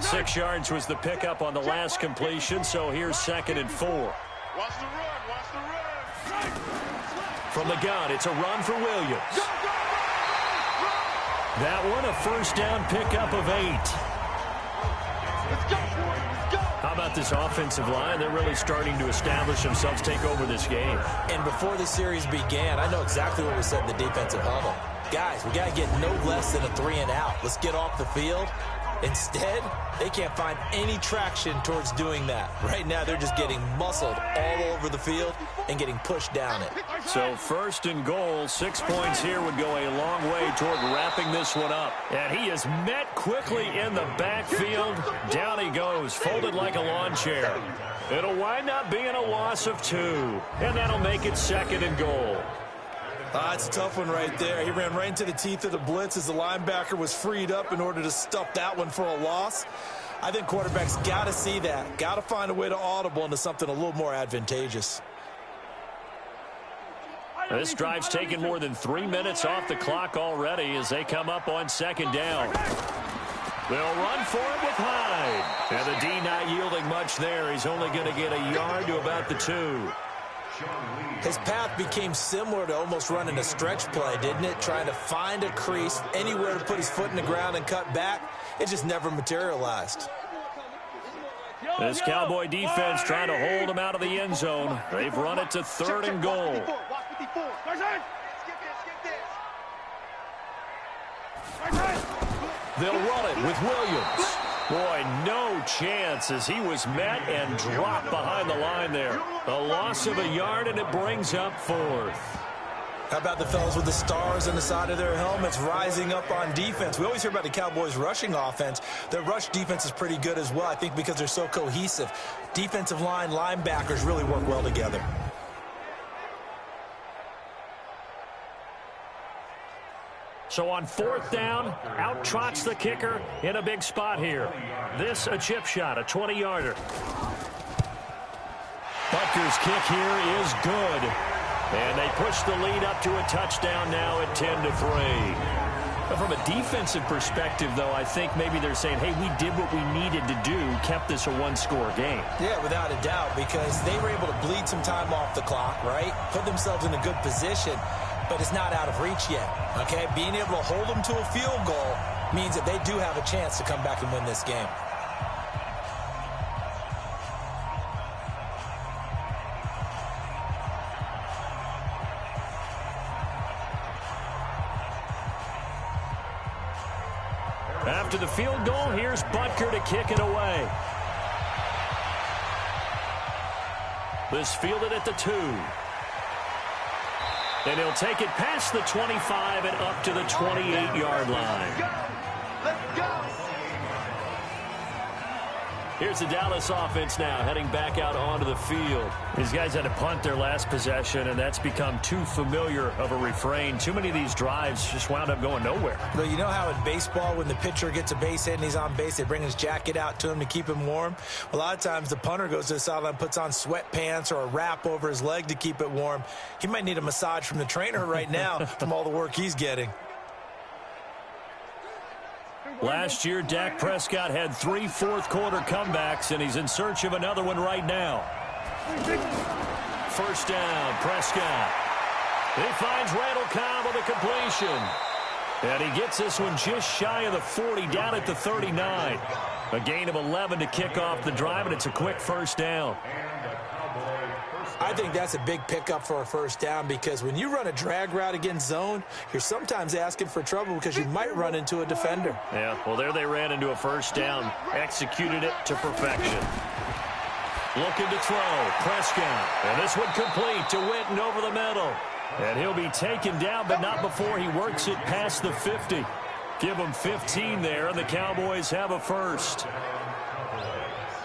Six yards was the pickup on the last completion, so here's 2nd and 4. Watch the run, watch the run. From the gun, it's a run for Williams. That one, a 1st down pickup of 8. Let's go, boys, let's go. How about this offensive line? They're really starting to establish themselves, take over this game. And before the series began, I know exactly what we said in the defensive huddle. Guys, we got to get no less than a 3 and out. Let's get off the field. Instead, they can't find any traction towards doing that. Right now, they're just getting muscled all over the field and getting pushed down it. So 1st and goal, 6 points here would go a long way toward wrapping this one up. And he is met quickly in the backfield. Down he goes, folded like a lawn chair. It'll wind up being a loss of 2. And that'll make it 2nd and goal. It's a tough one right there. He ran right into the teeth of the blitz as the linebacker was freed up in order to stuff that one for a loss. I think quarterbacks got to see that. Got to find a way to audible into something a little more advantageous. This drive's taken more than 3 minutes off the clock already as they come up on 2nd down. They'll run for it with Hyde. And the D not yielding much there. He's only going to get a yard to about the 2. His path became similar to almost running a stretch play, didn't it? Trying to find a crease, anywhere to put his foot in the ground and cut back. It just never materialized. This Cowboy defense trying to hold him out of the end zone. They've run it to 3rd and goal. They'll run it with Williams. Boy, no chance as he was met and dropped behind the line there. A loss of a yard, and it brings up 4th. How about the fellas with the stars on the side of their helmets rising up on defense? We always hear about the Cowboys' rushing offense. Their rush defense is pretty good as well, I think, because they're so cohesive. Defensive line, linebackers really work well together. So on 4th down, out trots the kicker in a big spot here. This a chip shot, a 20-yarder. Butker's kick here is good. And they push the lead up to a touchdown now at 10-3. From a defensive perspective, though, I think maybe they're saying, hey, we did what we needed to do, kept this a one-score game. Yeah, without a doubt, because they were able to bleed some time off the clock, right? Put themselves in a good position, but it's not out of reach yet, okay? Being able to hold them to a field goal means that they do have a chance to come back and win this game. After the field goal, here's Butker to kick it away. This fielded at the 2. And he'll take it past the 25 and up to the 28-yard line. Let's go. Here's the Dallas offense now, heading back out onto the field. These guys had to punt their last possession, and that's become too familiar of a refrain. Too many of these drives just wound up going nowhere. Well, you know how in baseball, when the pitcher gets a base hit and he's on base, they bring his jacket out to him to keep him warm? A lot of times the punter goes to the sideline, puts on sweatpants or a wrap over his leg to keep it warm. He might need a massage from the trainer right now from all the work he's getting. Last year, Dak Prescott had 3 fourth-quarter comebacks, and he's in search of another one right now. First down, Prescott. He finds Randall Cobb with a completion. And he gets this one just shy of the 40, down at the 39. A gain of 11 to kick off the drive, and it's a quick first down. I think that's a big pickup for a first down, because when you run a drag route against zone, you're sometimes asking for trouble because you might run into a defender. Yeah, well, there they ran into a first down, executed it to perfection. Looking to throw, Prescott. And this one complete to Witten over the middle. And he'll be taken down, but not before he works it past the 50. Give him 15 there, and the Cowboys have a first.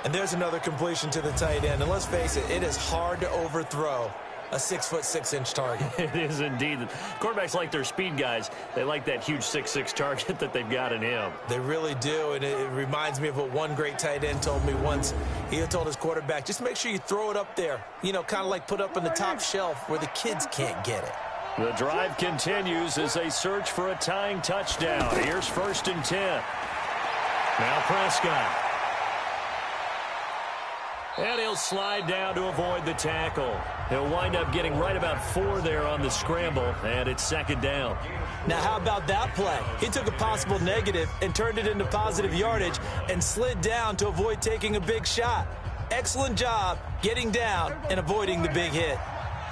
And there's another completion to the tight end. And let's face it, it is hard to overthrow a 6'6" target. It is indeed. Quarterbacks like their speed guys. They like that huge 6'6" target that they've got in him. They really do, and it reminds me of what one great tight end told me once. He had told his quarterback, just make sure you throw it up there. You know, kind of like put up on the top shelf where the kids can't get it. The drive continues as they search for a tying touchdown. Here's 1st and 10. Now Prescott. And he'll slide down to avoid the tackle. He'll wind up getting right about 4 there on the scramble, and it's 2nd down. Now, how about that play? He took a possible negative and turned it into positive yardage and slid down to avoid taking a big shot. Excellent job getting down and avoiding the big hit.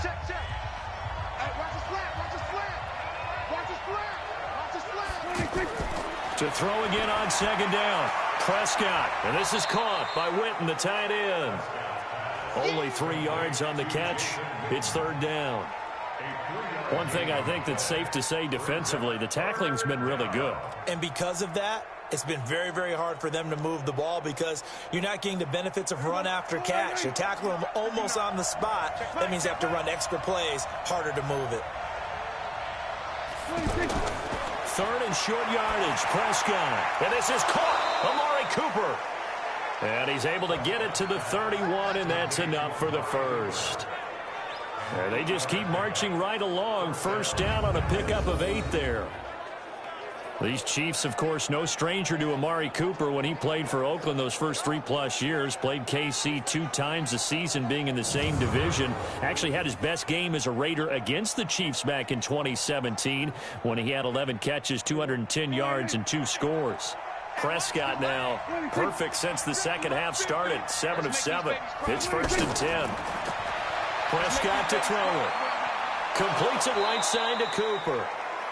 Check. Hey, watch the slant. To throw again on 2nd down. Prescott, and this is caught by Witten, the tight end. Only 3 yards on the catch. It's 3rd down. One thing I think that's safe to say defensively, the tackling's been really good. And because of that, it's been very, very hard for them to move the ball because you're not getting the benefits of run after catch. You're tackling them almost on the spot. That means you have to run extra plays, harder to move it. 3rd and short yardage, Prescott. And this is caught. Amari Cooper. And he's able to get it to the 31, and that's enough for the first. And they just keep marching right along. First down on a pickup of 8 there. These Chiefs, of course, no stranger to Amari Cooper when he played for Oakland those first 3+ years. Played KC 2 times a season, being in the same division. Actually had his best game as a Raider against the Chiefs back in 2017 when he had 11 catches, 210 yards, and 2 scores. Prescott now perfect since the second half started. 7 of 7. It's 1st and 10. Prescott to throw it. Completes it right side to Cooper.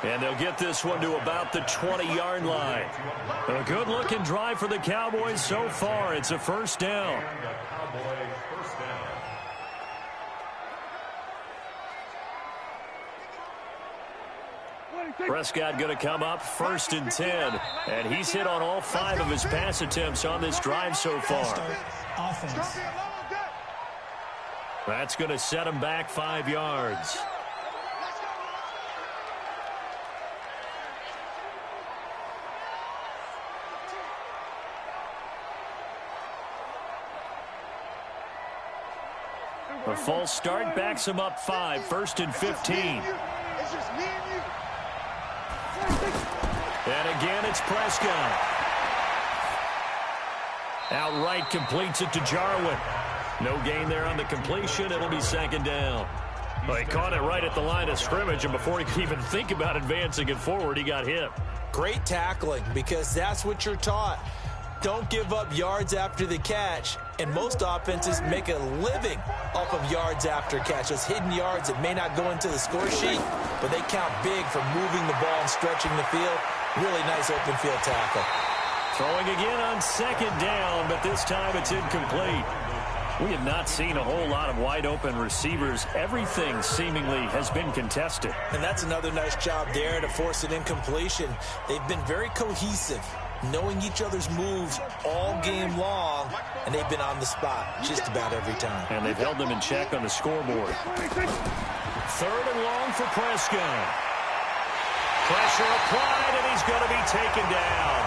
And they'll get this one to about the 20-yard line. A good-looking drive for the Cowboys so far. It's a first down. Prescott going to come up 1st and 10. And he's hit on all 5 of his pass attempts on this drive so far. Offense. That's going to set him back 5 yards. A false start backs him up 5. 1st and 15. It's just me and you. And again, it's Prescott. Outright completes it to Jarwin. No gain there on the completion. It'll be second down. Well, he caught it right at the line of scrimmage, and before he could even think about advancing it forward, he got hit. Great tackling, because that's what you're taught. Don't give up yards after the catch, and most offenses make a living off of yards after catch. Those hidden yards that may not go into the score sheet, but they count big for moving the ball and stretching the field. Really nice open field tackle. Throwing again on second down, but this time it's incomplete. We have not seen a whole lot of wide-open receivers. Everything seemingly has been contested. And that's another nice job there to force an incompletion. They've been very cohesive, knowing each other's moves all game long, and they've been on the spot just about every time. And they've held them in check on the scoreboard. Third and long for Prescott. Pressure applied, and he's going to be taken down.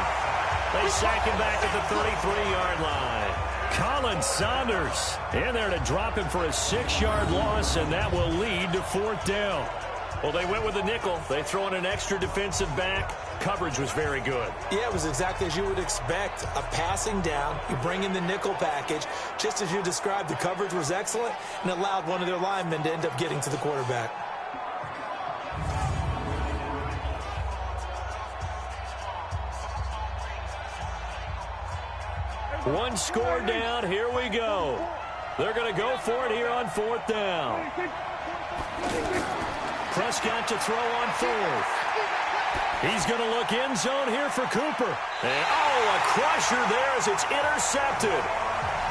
They sack him back at the 33-yard line. Colin Saunders in there to drop him for a 6-yard loss, and that will lead to fourth down. Well, they went with a nickel. They throw in an extra defensive back. Coverage was very good. Yeah, it was exactly as you would expect. A passing down, you bring in the nickel package. Just as you described, the coverage was excellent and allowed one of their linemen to end up getting to the quarterback. One score down. Here we go. They're going to go for it here on fourth down. Prescott to throw on fourth. He's going to look end zone here for Cooper. And, a crusher there as it's intercepted.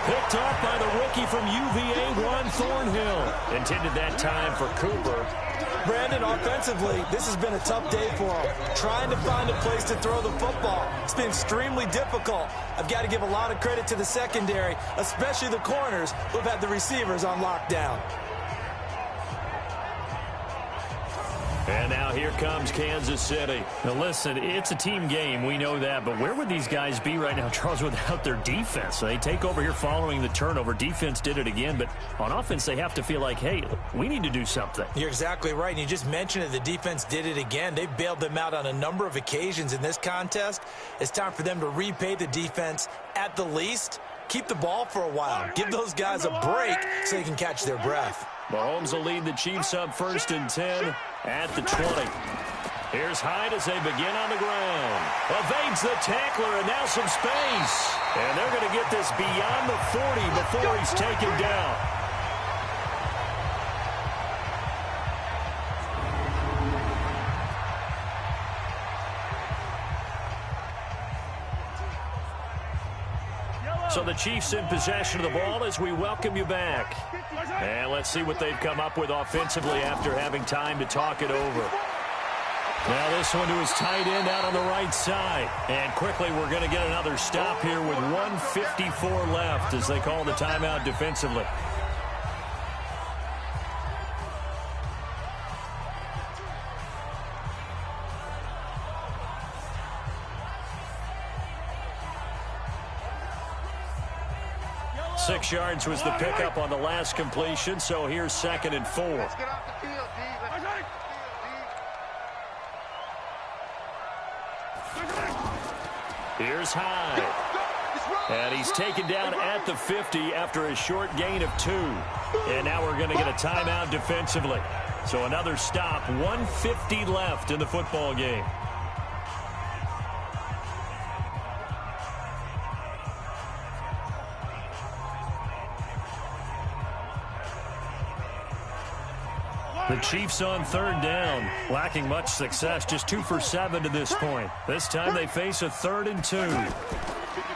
Picked off by the rookie from UVA, Juan Thornhill. Intended that time for Cooper. Brandon, offensively, this has been a tough day for him. Trying to find a place to throw the football. It's been extremely difficult. I've got to give a lot of credit to the secondary, especially the corners who have had the receivers on lockdown. And now here comes Kansas City. Now listen, it's a team game, we know that, but where would these guys be right now, Charles, without their defense? They take over here following the turnover. Defense did it again, but on offense they have to feel like, hey, we need to do something. You're exactly right, and you just mentioned it. The defense did it again. They bailed them out on a number of occasions in this contest. It's time for them to repay the defense at the least. Keep the ball for a while. Give those guys a break so they can catch their breath. Mahomes will lead the Chiefs up 1st and 10 at the 20. Here's Hyde as they begin on the ground. Evades the tackler, and now some space. And they're going to get this beyond the 40 before he's taken down. So the Chiefs in possession of the ball as we welcome you back. And let's see what they've come up with offensively after having time to talk it over. Now this one to his tight end out on the right side. And quickly we're going to get another stop here with 1:54 left as they call the timeout defensively. Six yards was the pickup on the last completion, so here's 2nd and 4. Let's get off the field, D. Here's Hyde. And he's taken down at the 50 after a short gain of 2. And now we're going to get a timeout defensively. So another stop, 1:50 left in the football game. The Chiefs on 3rd down, lacking much success, just 2 for 7 to this point. This time they face a 3rd and 2.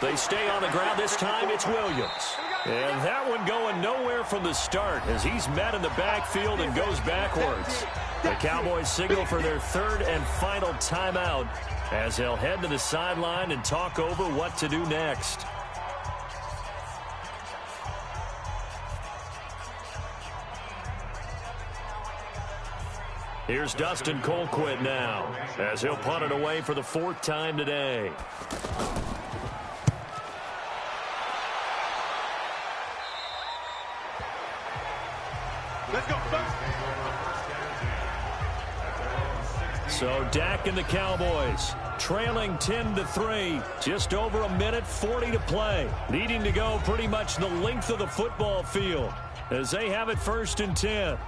They stay on the ground. This time it's Williams. And that one going nowhere from the start as he's met in the backfield and goes backwards. The Cowboys signal for their 3rd and final timeout as they'll head to the sideline and talk over what to do next. Here's Dustin Colquitt now as he'll punt it away for the 4th time today. Let's go. So Dak and the Cowboys trailing 10-3. Just over a minute 40 to play. Needing to go pretty much the length of the football field as they have it 1st and 10.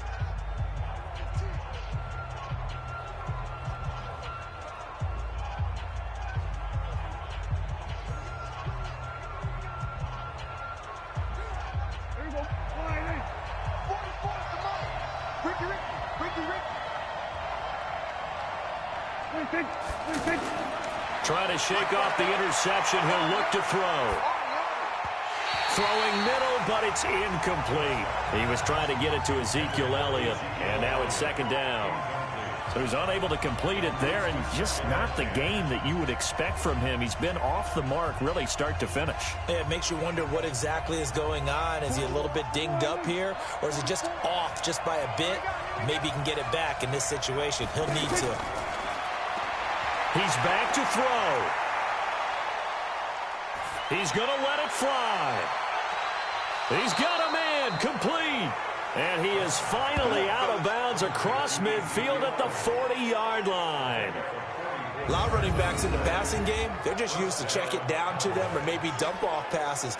Trying to shake off the interception. He'll look to throw. Throwing middle, but it's incomplete. He was trying to get it to Ezekiel Elliott, and now it's 2nd down. So he's unable to complete it there, and just not the game that you would expect from him. He's been off the mark, really, start to finish. Yeah, it makes you wonder what exactly is going on. Is he a little bit dinged up here, or is he just off just by a bit? Maybe he can get it back in this situation. He'll need to. He's back to throw. He's going to let it fly. He's got a man complete. And he is finally out of bounds across midfield at the 40-yard line. A lot of running backs in the passing game, they're just used to check it down to them or maybe dump off passes.